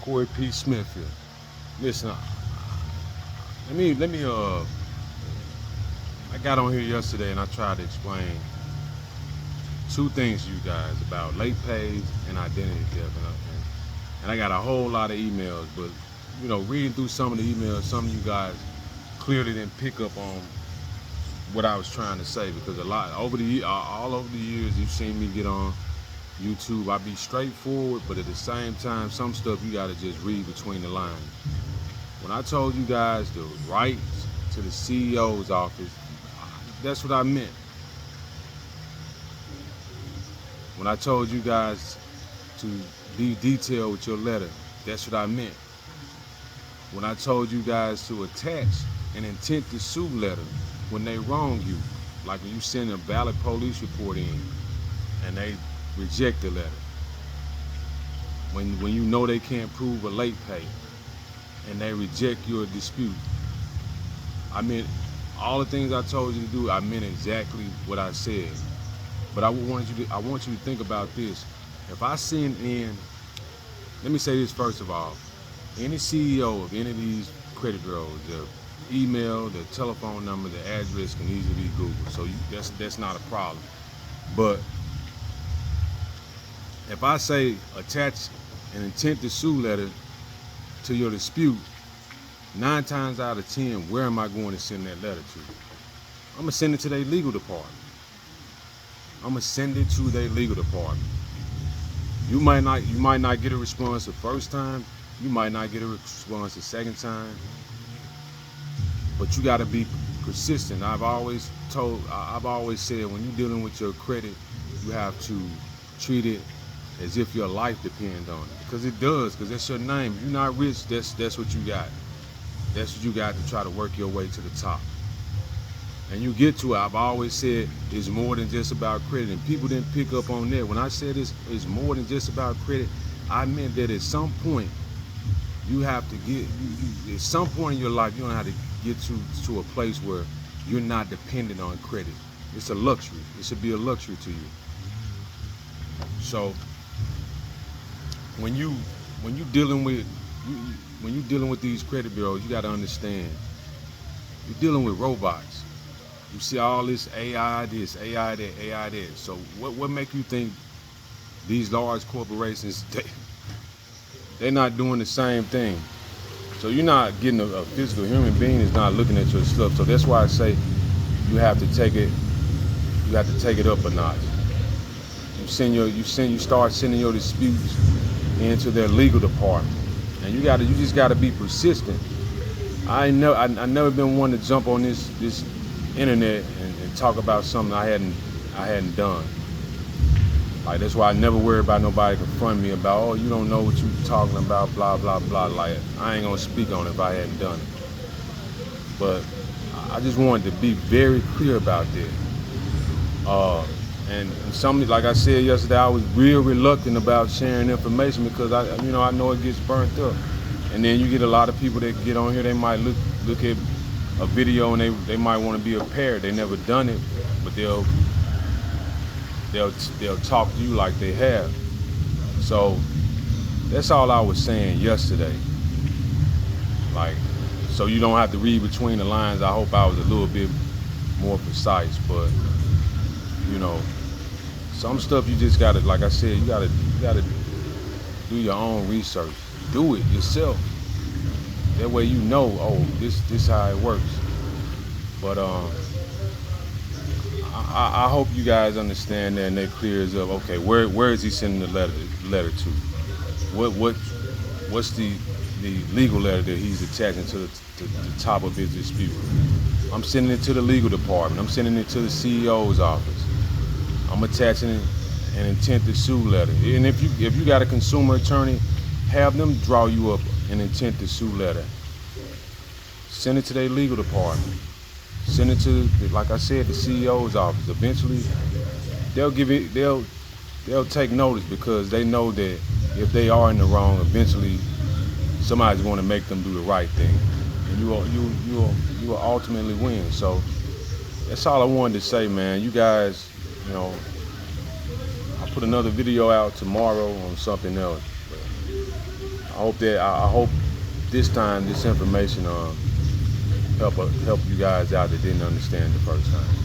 Corey P. Smith here. Listen, let me I got on here yesterday and I tried to explain two things to you guys about late pays and identity theft, and I got a whole lot of emails, but reading through some of the emails, some of you guys clearly didn't pick up on what I was trying to say, because a lot all over the years you've seen me get on YouTube. I be straightforward, but at the same time, some stuff you gotta just read between the lines. When I told you guys the rights to the CEO's office, that's what I meant. When I told you guys to be detailed with your letter, that's what I meant. When I told you guys to attach an intent to sue letter when they wrong you, like when you send a valid police report in and they reject the letter, when you know they can't prove a late pay and they reject your dispute, I meant all the things I told you to do. I meant exactly what I said. But I want you to think about this. If I send in, let me say this first of all, any CEO of any of these credit bureaus, their email, their telephone number, their address can easily be Googled. So that's not a problem. But if I say attach an intent to sue letter to your dispute, 9 times out of 10, where am I going to send that letter to? I'm gonna send it to their legal department. I'm gonna send it to their legal department. You might not get a response the first time. You might not get a response the second time. But you got to be persistent. I've always said, when you're dealing with your credit, you have to treat it as if your life depends on it, because it does. Because that's your name. If you're not rich, that's what you got. That's what you got to try to work your way to the top. And you get to it. I've always said it's more than just about credit, and people didn't pick up on that. When I said it's more than just about credit, I meant that at some point you have to at some point in your life, you're gonna have to get to a place where you're not dependent on credit. It's a luxury. It should be a luxury to you. So when you dealing with these credit bureaus, you got to understand you're dealing with robots. You see all this AI this, AI that, AI that. So what make you think these large corporations, they're not doing the same thing? So you're not getting a physical human being is not looking at your stuff. So that's why I say you have to take it up a notch. You start sending your disputes into their legal department, and you just gotta be persistent. I never been one to jump on this internet and talk about something I hadn't done. Like, that's why I never worry about nobody confronting me about, oh, you don't know what you're talking about, blah blah blah. Like, I ain't gonna speak on it if I hadn't done it. But I just wanted to be very clear about that. And something, like I said yesterday, I was real reluctant about sharing information because I know it gets burnt up. And then you get a lot of people that get on here, they might look at a video and they might want to be a parrot. They never done it, but they'll talk to you like they have. So that's all I was saying yesterday. Like, so you don't have to read between the lines. I hope I was a little bit more precise, but some stuff you just gotta, like I said, you gotta do your own research. Do it yourself. That way you know, oh, this how it works. But I hope you guys understand that and that clears up. Okay, where is he sending the letter to? What's the legal letter that he's attaching to the top of his dispute? I'm sending it to the legal department. I'm sending it to the CEO's office. I'm attaching an intent to sue letter. And if you got a consumer attorney, have them draw you up an intent to sue letter. Send it to their legal department. Send it to, like I said, the CEO's office. Eventually, they'll take notice, because they know that if they are in the wrong, eventually somebody's going to make them do the right thing, and you will ultimately win. So that's all I wanted to say, man. You guys, I'll put another video out tomorrow on something else. But I hope this time this information help you guys out that didn't understand the first time.